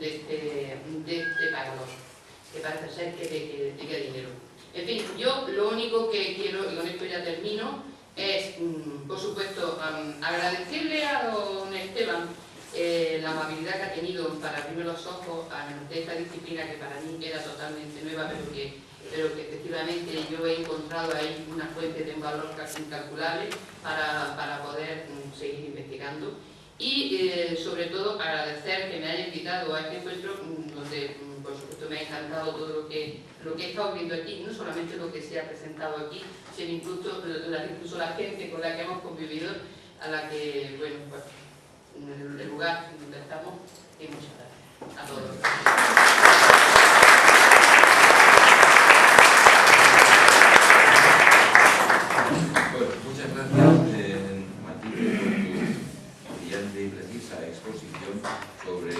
este pagador, que parece ser que te queda dinero. En fin, yo lo único que quiero, y con esto ya termino, es, por supuesto, agradecerle a don Esteban la amabilidad que ha tenido para abrirme los ojos ante esta disciplina que para mí era totalmente nueva, pero que efectivamente yo he encontrado ahí una fuente de un valor casi incalculable para poder seguir investigando. Y sobre todo agradecer que me haya invitado a este encuentro donde por supuesto me ha encantado todo lo que he estado viendo aquí, no solamente lo que se ha presentado aquí, sino incluso la gente con la que hemos convivido, a la que, bueno, pues, en el lugar donde estamos, y muchas gracias a todos. Bueno, muchas gracias, Matilde, por tu brillante y precisa exposición sobre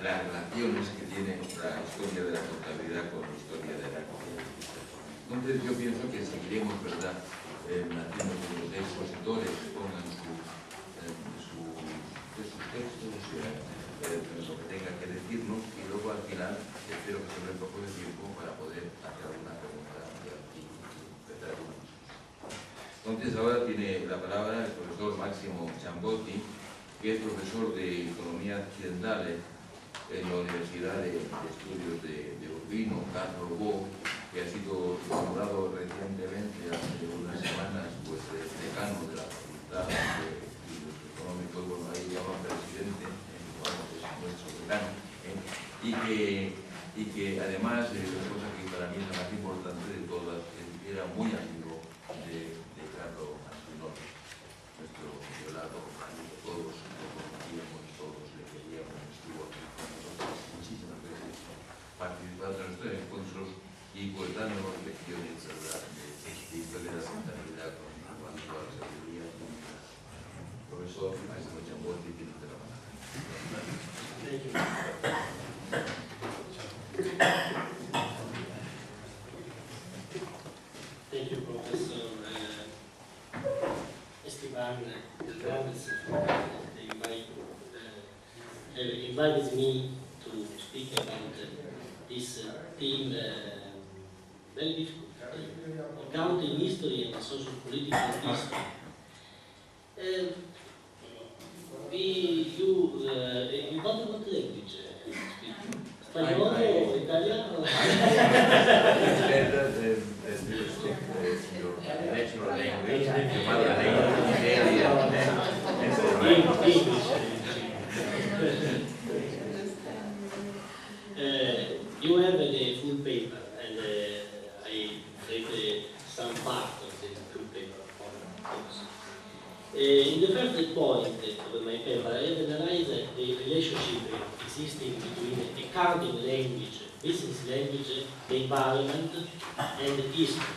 las relaciones que tiene la historia de la contabilidad con la historia de la contabilidad. Entonces yo pienso que seguiremos, ¿verdad?, haciendo que los expositores pongan sus textos, lo que tengan que decirnos, y luego al final espero que sobre un poco de tiempo para poder hacer alguna pregunta y empezar con nosotros. Entonces ahora tiene la palabra el profesor Máximo Chambotti, que es profesor de Economía Occidentales en la Universidad de Estudios de Urbino, Carlos Bo, que ha sido nombrado recientemente, hace unas semanas, pues decano de la Facultad de Estudios Económicos, bueno, ahí llaman presidente, vamos, es nuestro decano, y que además, una cosa que para mí es la más importante de todas, era muy amigo de Carlos Antinor, nuestro violado, todos lo conocíamos, todos le queríamos, estuvo aquí con nosotros muchísimas veces, participando en nuestros encuentros y pues dándonos lecciones, ¿verdad?, de historia de la contabilidad con cuanto a la sabiduría. Profesor Máximo Chambotti, tiene usted la palabra. Thank you, Professor Esteban Delgades, invited me to speak about this theme, very difficult, accounting history and social political history. In what language speak? Spagnolo or Italiano? Your natural language, your mother language, English. You have the full paper, and I read some part of the full paper. In the first point of my paper, I have analyzed the relationship existing between accounting language, business language, the environment, and the history.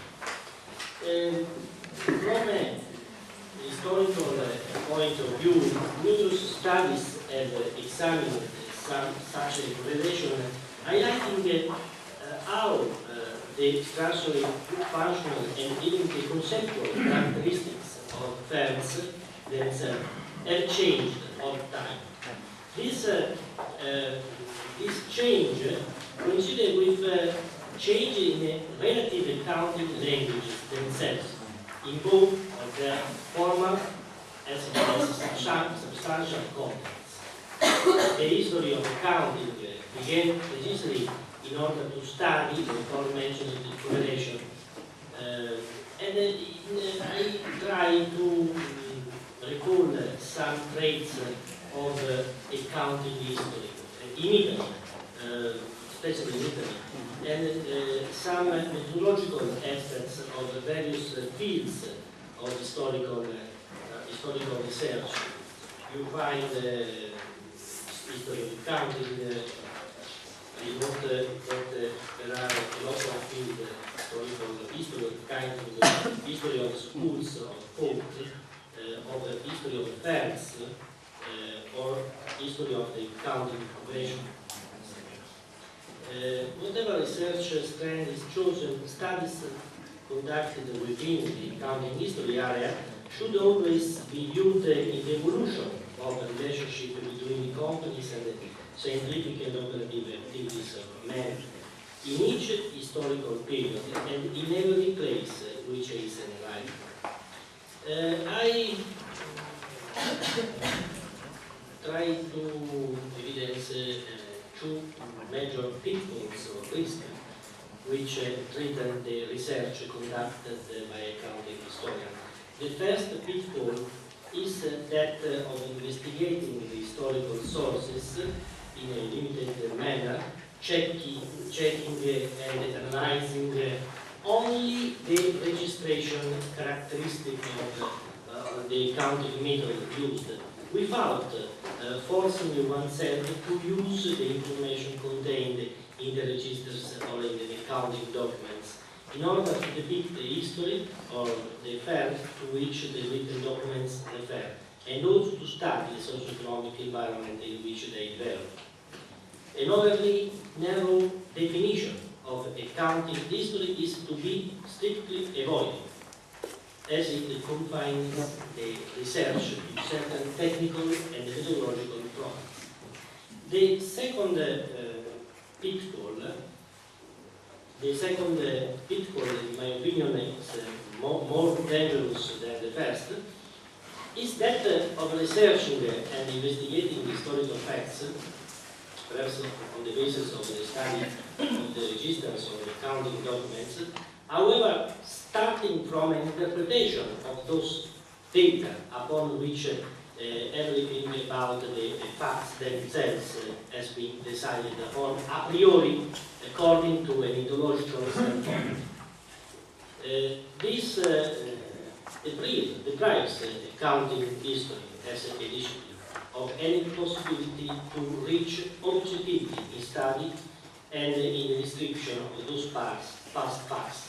From a historical point of view, numerous studies have examined such a relation, highlighting how the structural, functional, and even the conceptual characteristics of firms themselves have changed over time. This change coincided with change in relative accounting languages themselves, in both of their formal as well as substantial contexts. The history of accounting began precisely in order to study the aforementioned correlation, and I try to recall some traits of accounting history in Italy, especially in Italy, and some methodological aspects of various fields of historical research. You find history of accounting. I note that there are a lot of fields, history of accounting, history of schools of thought, of history of firms, or history of the accounting profession. Whatever research strand is chosen, studies conducted within the accounting history area should always be viewed in the evolution of the relationship between the companies and scientific and operative activities of man in each historical period and in every place which is in life. I try to evidence two major pitfalls or risks which threaten the research conducted by accounting historians. The first pitfall is that of investigating the historical sources in a limited manner, checking and analyzing only the registration characteristic of the accounting method used, without forcing oneself to use the information contained in the registers or in the accounting documents in order to depict the history or the fact to which the written documents refer, and also to study the socio-economic environment in which they develop. An overly narrow definition of accounting history is to be strictly avoided, as it confines the research to certain technical and methodological problems. The second pitfall, in my opinion, is more dangerous than the first, is that of researching and investigating historical facts, perhaps on the basis of the study of the registers or accounting documents, however, starting from an interpretation of those data upon which everything about the facts themselves has been decided upon a priori according to an ideological standpoint. This deprives accounting history as a discipline of any possibility to reach objectivity in study and in the description of those past facts.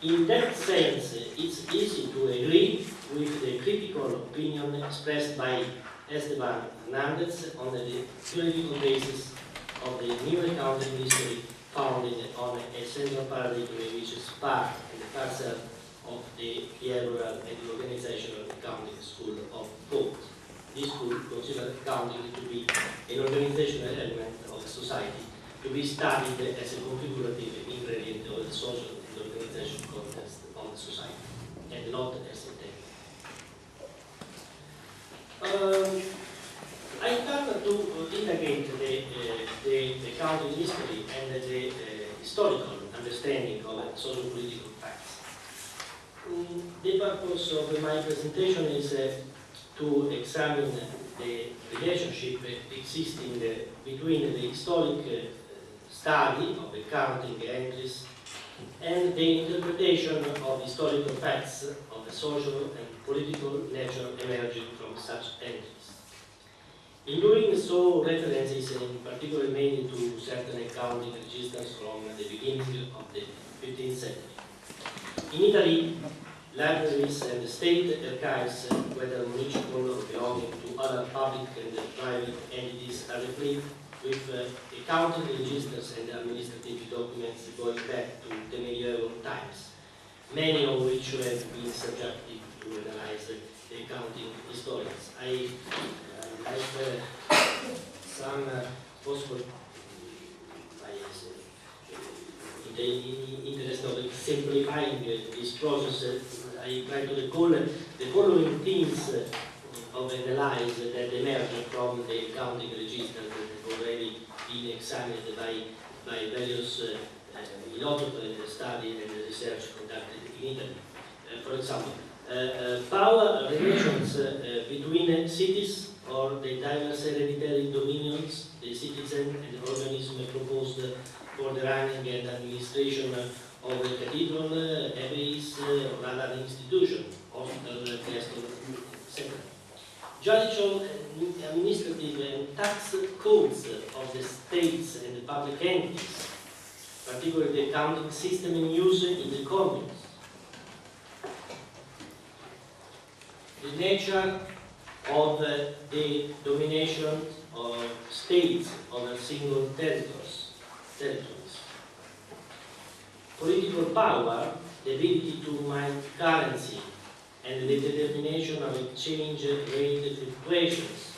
In that sense, it's easy to agree with the critical opinion expressed by Esteban Hernandez on the theoretical basis of the new accounting history founded on a central paradigm which is part and parcel of the behavioral and organizational accounting school of thought. This school considers accounting to be an organizational element of society, to be studied as a configurative ingredient of the social and organizational context of the society, and not as a technique. I turn to integrate the accounting history and the historical understanding of socio-political facts. The purpose of my presentation is to examine the relationship existing between the historic study of accounting entries and the interpretation of historical facts of the social and political nature emerging from such entries. In doing so, reference is in particular made to certain accounting registers from the beginning of the 15th century. In Italy, libraries and state archives, whether municipal or belonging to other public and private entities, are replete with accounting registers and administrative documents going back to the medieval times, many of which have been subjected to analyze the accounting historians. I have some possible bias in the interest of simplifying this process. I try to recall the following themes of analysis that emerge from the accounting register that have already been examined by various philosophers in the study and the research conducted in Italy. For example, power relations between cities or the diverse hereditary dominions, the citizen and organism proposed for the running and administration of a cathedral, abbeys, or other institution, hospital, castle, etc. Judicial, administrative, and tax codes of the states and the public entities, particularly the accounting system in use in the communes. The nature of the domination of states over single territories. Political power, the ability to mine currency, and the determination of exchange rate fluctuations.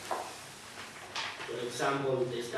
For example, they start